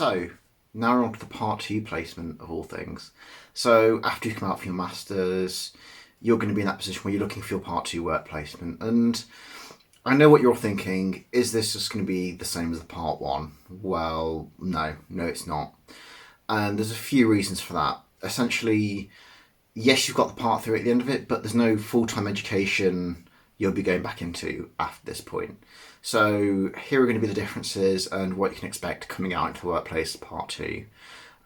So, now we're on to the part two placement of all things. So, after you come out for your masters, you're going to be in that position where you're looking for your part two work placement. And I know what you're thinking. Is this just going to be the same as the part one? Well, no, it's not. And there's a few reasons for that. Essentially, yes, you've got the part three at the end of it, but there's no full-time education you'll be going back into after this point. So here are going to be the differences and what you can expect coming out into the workplace part two.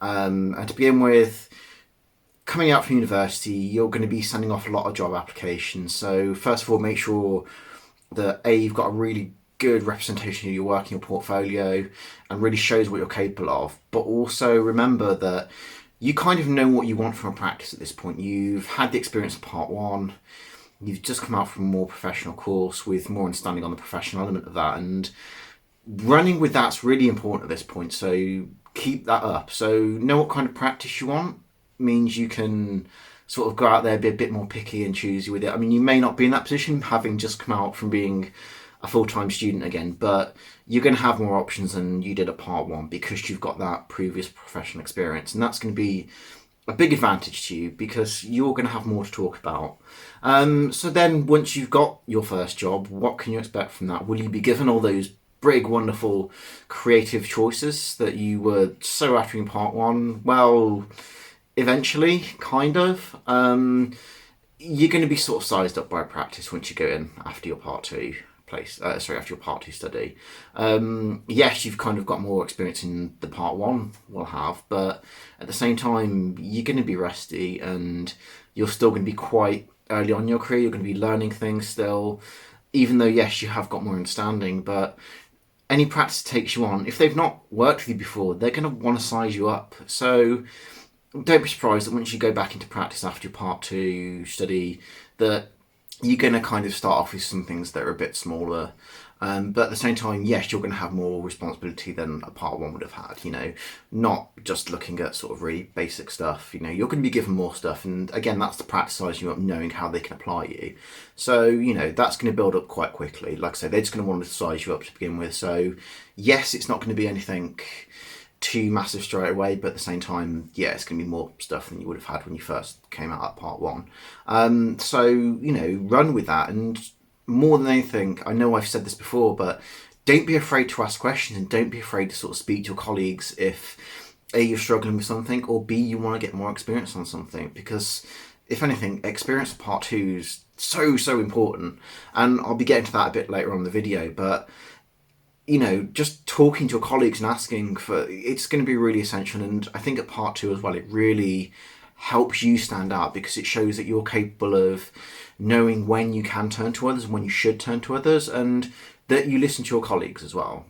And to begin with, coming out from university, you're going to be sending off a lot of job applications. So first of all, make sure that you've got a really good representation of your work in your portfolio and really shows what you're capable of. But also remember that you kind of know what you want from a practice at this point. You've had the experience of part one. You've just come out from a more professional course with more understanding on the professional element of that. And running with that's really important at this point. So keep that up. So know what kind of practice you want means you can sort of go out there, be a bit more picky and choosy with it. I mean, you may not be in that position having just come out from being a full-time student again, but you're going to have more options than you did at part one because you've got that previous professional experience, and that's going to be a big advantage to you because you're going to have more to talk about. So then once you've got your first job, what can you expect from that? Will you be given all those big, wonderful, creative choices that you were so after in part one? Well, eventually, kind of. You're going to be sort of sized up by practice once you go in after your part two after your part two study. Yes, you've kind of got more experience in the part one will have, but at the same time, you're going to be rusty and you're still going to be quite early on in your career. You're going to be learning things still, even though, yes, you have got more understanding, but any practice takes you on. If they've not worked with you before, they're going to want to size you up. So don't be surprised that once you go back into practice after your part two study, that you're going to kind of start off with some things that are a bit smaller. But at the same time, yes, you're going to have more responsibility than a part one would have had, not just looking at sort of really basic stuff. You're going to be given more stuff. And again, that's the practice size you up, knowing how they can apply you. So, that's going to build up quite quickly. Like I say, they're just going to want to size you up to begin with. So yes, it's not going to be anything too massive straight away, but at the same time, yeah, it's going to be more stuff than you would have had when you first came out at part one. So, run with that. And more than anything, I know I've said this before, but don't be afraid to ask questions and don't be afraid to sort of speak to your colleagues if A, you're struggling with something, or B, you want to get more experience on something. Because if anything, experience of part two is so important. And I'll be getting to that a bit later on in the video, but just talking to your colleagues and asking it's going to be really essential. And I think at part two as well, it really helps you stand out because it shows that you're capable of knowing when you can turn to others and when you should turn to others, and that you listen to your colleagues as well.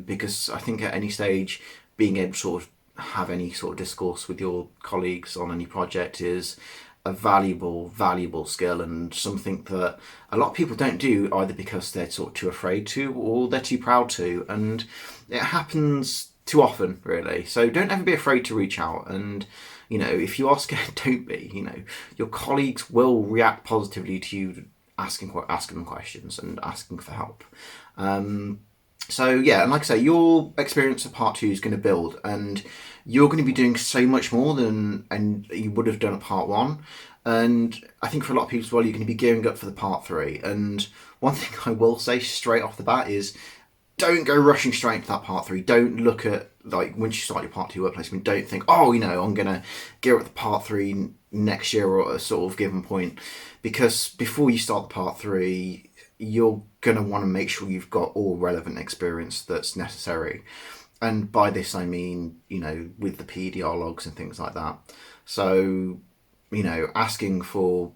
Because I think at any stage, being able to sort of have any sort of discourse with your colleagues on any project is a valuable skill, and something that a lot of people don't do, either because they're sort of too afraid to or they're too proud to, and it happens too often, really. So don't ever be afraid to reach out, and if you are scared, don't be. Your colleagues will react positively to you asking them questions and asking for help. So yeah, and like I say, your experience of part two is going to build, and you're going to be doing so much more than you would have done at part one. And I think for a lot of people as well, you're going to be gearing up for the part three. And one thing I will say straight off the bat is, don't go rushing straight into that part three. Don't look at, once you start your part two work placement, don't think, I'm going to gear up the part three next year or at a sort of given point. Because before you start the part three, you're going to want to make sure you've got all relevant experience that's necessary. And by this, I mean, with the PEDR logs and things like that. So, asking for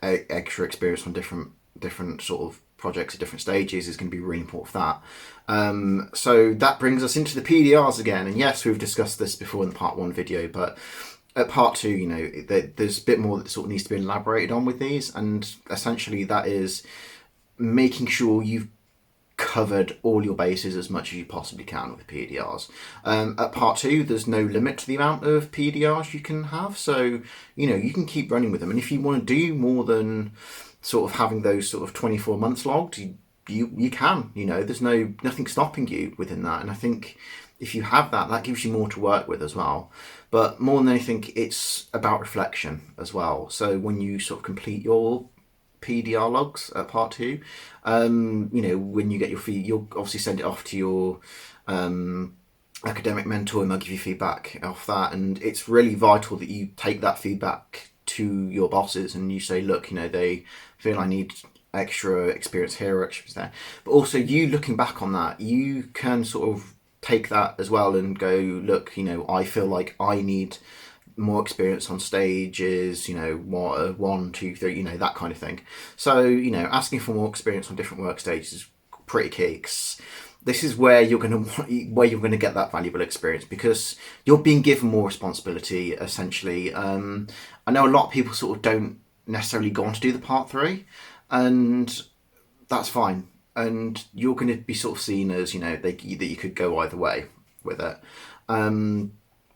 extra experience on different sort of projects at different stages is going to be really important for that. So that brings us into the PDRs again. And yes, we've discussed this before in the part one video, but at part two, there's a bit more that sort of needs to be elaborated on with these. And essentially that is making sure you've covered all your bases as much as you possibly can with PDRs. At part two, there's no limit to the amount of PDRs you can have. So, you can keep running with them. And if you want to do more than sort of having those sort of 24 months logged, you can, there's nothing stopping you within that. And I think if you have that, that gives you more to work with as well. But more than anything, it's about reflection as well. So when you sort of complete your PDR logs at part two, when you get your feed, you'll obviously send it off to your academic mentor, and they'll give you feedback off that. And it's really vital that you take that feedback to your bosses and you say, look, they feel I need extra experience here or extra there. But also, you looking back on that, you can sort of take that as well and go, look, I feel like I need more experience on stages, what, 1, 2, 3, that kind of thing. So, asking for more experience on different work stages is pretty key. 'Cause this is where you're going to get that valuable experience, because you're being given more responsibility essentially. I know a lot of people sort of don't necessarily go on to do the part 3, and that's fine. And you're going to be sort of seen as that you could go either way with it.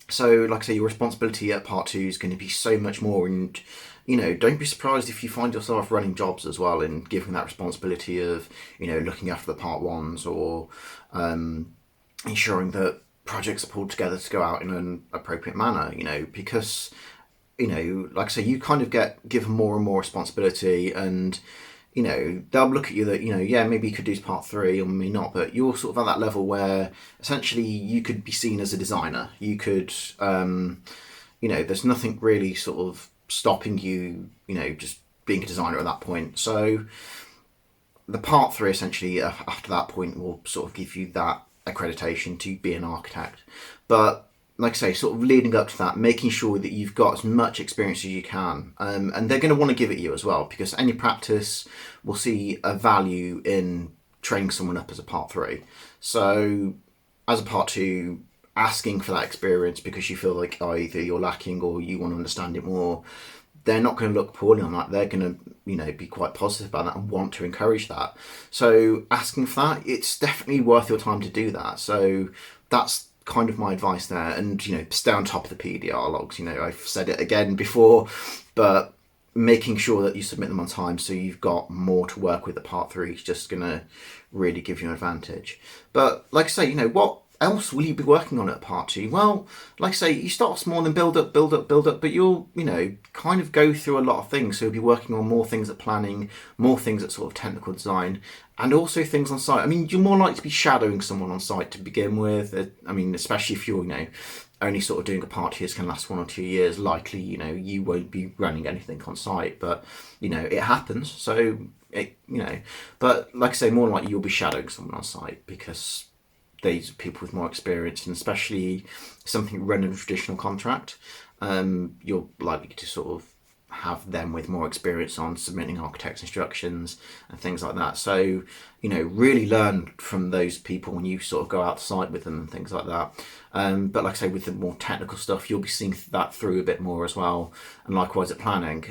So, like I say, your responsibility at part 2 is going to be so much more, and don't be surprised if you find yourself running jobs as well and giving that responsibility of looking after the part 1s, or ensuring that projects are pulled together to go out in an appropriate manner. Because like I say, you kind of get given more and more responsibility, and they'll look at you that, maybe you could do part 3 or maybe not, but you're sort of at that level where essentially you could be seen as a designer. You could, there's nothing really sort of stopping you, just being a designer at that point. So the part 3 essentially after that point will sort of give you that accreditation to be an architect. But like I say, sort of leading up to that, making sure that you've got as much experience as you can. And they're going to want to give it you as well, because any practice will see a value in training someone up as a part 3. So as a part 2, asking for that experience because you feel like either you're lacking or you want to understand it more, they're not going to look poorly on that. They're going to, be quite positive about that and want to encourage that. So asking for that, it's definitely worth your time to do that. So that's kind of my advice there. And stay on top of the PDR logs. I've said it again before, but making sure that you submit them on time so you've got more to work with at part 3 is just going to really give you an advantage. But like I say, what else will you be working on at part 2? Well, like I say, you start small and build up, but you'll, kind of go through a lot of things. So you'll be working on more things at planning, more things at sort of technical design, and also things on site. I mean, you're more likely to be shadowing someone on site to begin with. I mean, especially if you're, only sort of doing a part 2 that's going to last 1 or 2 years, likely, you won't be running anything on site, but, it happens. So, but like I say, more likely you'll be shadowing someone on site, because these are people with more experience, and especially something run in a traditional contract, you're likely to sort of have them with more experience on submitting architect's instructions and things like that. So, really learn from those people when you sort of go out to site with them and things like that. But like I say, with the more technical stuff, you'll be seeing that through a bit more as well. And likewise at planning.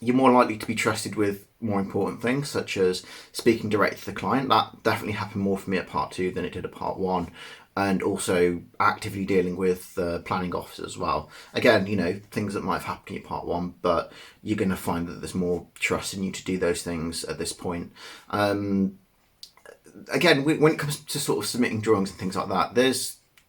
You're more likely to be trusted with more important things, such as speaking directly to the client. That definitely happened more for me at part 2 than it did at part 1. And also actively dealing with the planning officer as well. Again, things that might have happened in part 1, but you're going to find that there's more trust in you to do those things at this point. Again, when it comes to sort of submitting drawings and things like that, they're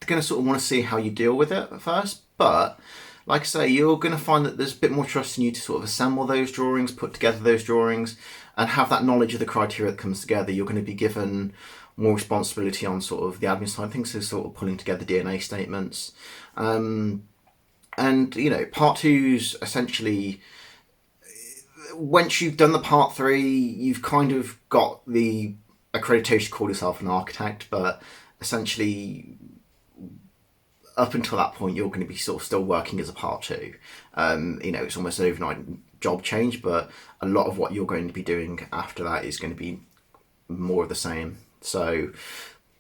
going to sort of want to see how you deal with it at first. But like I say, you're going to find that there's a bit more trust in you to sort of assemble those drawings, put together those drawings, and have that knowledge of the criteria that comes together. You're going to be given more responsibility on sort of the admin side of things, so sort of pulling together DNA statements. And, part 2's essentially, once you've done the part 3, you've kind of got the accreditation to call yourself an architect, but essentially up until that point, you're going to be sort of still working as a part 2. It's almost an overnight job change, but a lot of what you're going to be doing after that is going to be more of the same. So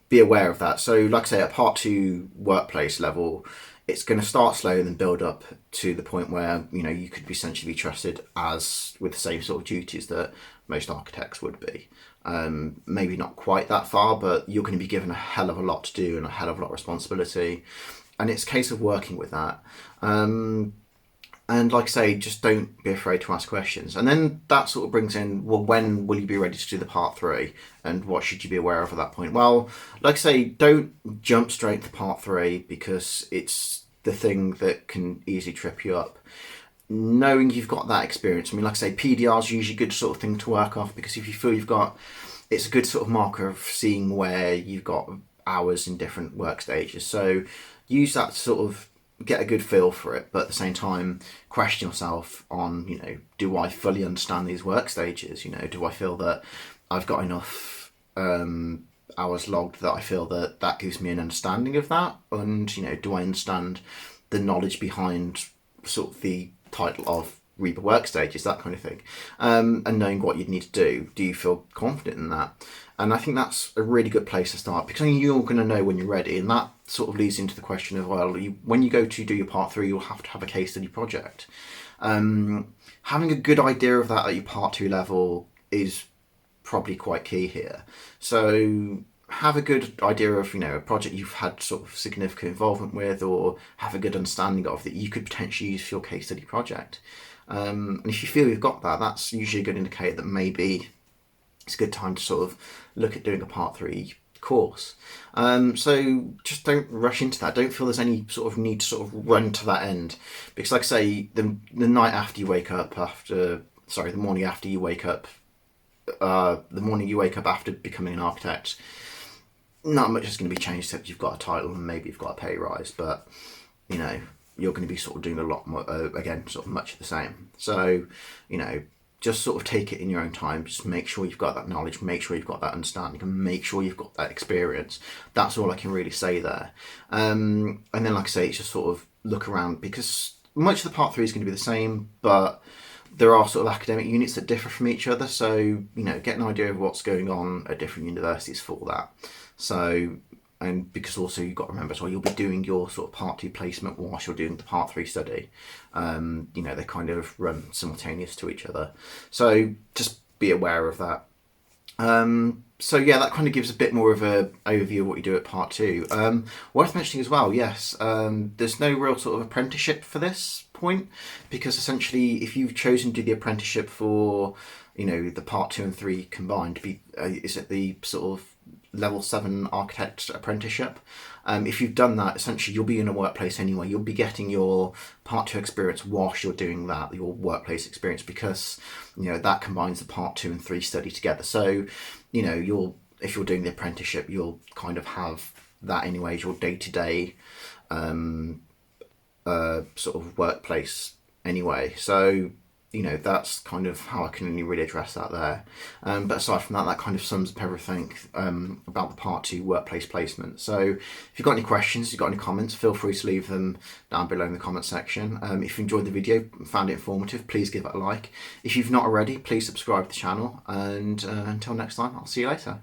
be aware of that. So like I say, at part 2 workplace level, it's going to start slow and then build up to the point where, you could be essentially trusted as with the same sort of duties that most architects would be. Maybe not quite that far, but you're going to be given a hell of a lot to do and a hell of a lot of responsibility. And it's a case of working with that. And like I say, just don't be afraid to ask questions. And then that sort of brings in, well, when will you be ready to do the part three? And what should you be aware of at that point? Well, like I say, don't jump straight to part three because it's the thing that can easily trip you up. Knowing you've got that experience, I mean, like I say, PDR is usually a good sort of thing to work off because if you feel you've got, it's a good sort of marker of seeing where you've got hours in different work stages. So use that to sort of get a good feel for it, but at the same time question yourself on, do I fully understand these work stages? Do I feel that I've got enough hours logged that I feel that that gives me an understanding of that? And do I understand the knowledge behind sort of the title of Reaper work stages, that kind of thing, and knowing what you'd need to do you feel confident in that? And I think that's a really good place to start, because you're going to know when you're ready, and that sort of leads into the question of, well, when you go to do your part three, you'll have to have a case study project. Having a good idea of that at your part two level is probably quite key here. So have a good idea of, a project you've had sort of significant involvement with, or have a good understanding of, that you could potentially use for your case study project. And if you feel you've got that, that's usually a good indicator that maybe it's a good time to sort of look at doing a part three course. So just don't rush into that. Don't feel there's any sort of need to sort of run to that end, because like I say, the night after you wake up the morning after you wake up, the morning you wake up after becoming an architect, not much is going to be changed except you've got a title and maybe you've got a pay rise, but you're going to be sort of doing a lot more, again, sort of much of the same. So, just sort of take it in your own time. Just make sure you've got that knowledge, make sure you've got that understanding, and make sure you've got that experience. That's all I can really say there. And then, like I say, it's just sort of look around, because much of the part three is going to be the same, but there are sort of academic units that differ from each other. So, get an idea of what's going on at different universities for that. So, and because also you've got to remember as well, you'll be doing your sort of part two placement whilst you're doing the part three study. They kind of run simultaneous to each other. So just be aware of that. So yeah, that kind of gives a bit more of an overview of what you do at part two. Worth mentioning as well, yes, there's no real sort of apprenticeship for this point, because essentially if you've chosen to do the apprenticeship for, the part two and three combined, is it the sort of level 7 architect apprenticeship? If you've done that, essentially you'll be in a workplace anyway. You'll be getting your part 2 experience whilst you're doing that, your workplace experience, because that combines the part 2 and 3 study together. So if you're doing the apprenticeship, you'll kind of have that anyway as your day-to-day sort of workplace anyway. So that's kind of how I can only really address that there. But aside from that, that kind of sums up everything about the part 2 workplace placement. So if you've got any questions, you've got any comments, feel free to leave them down below in the comment section. If you enjoyed the video and found it informative, please give it a like. If you've not already, please subscribe to the channel. And until next time, I'll see you later.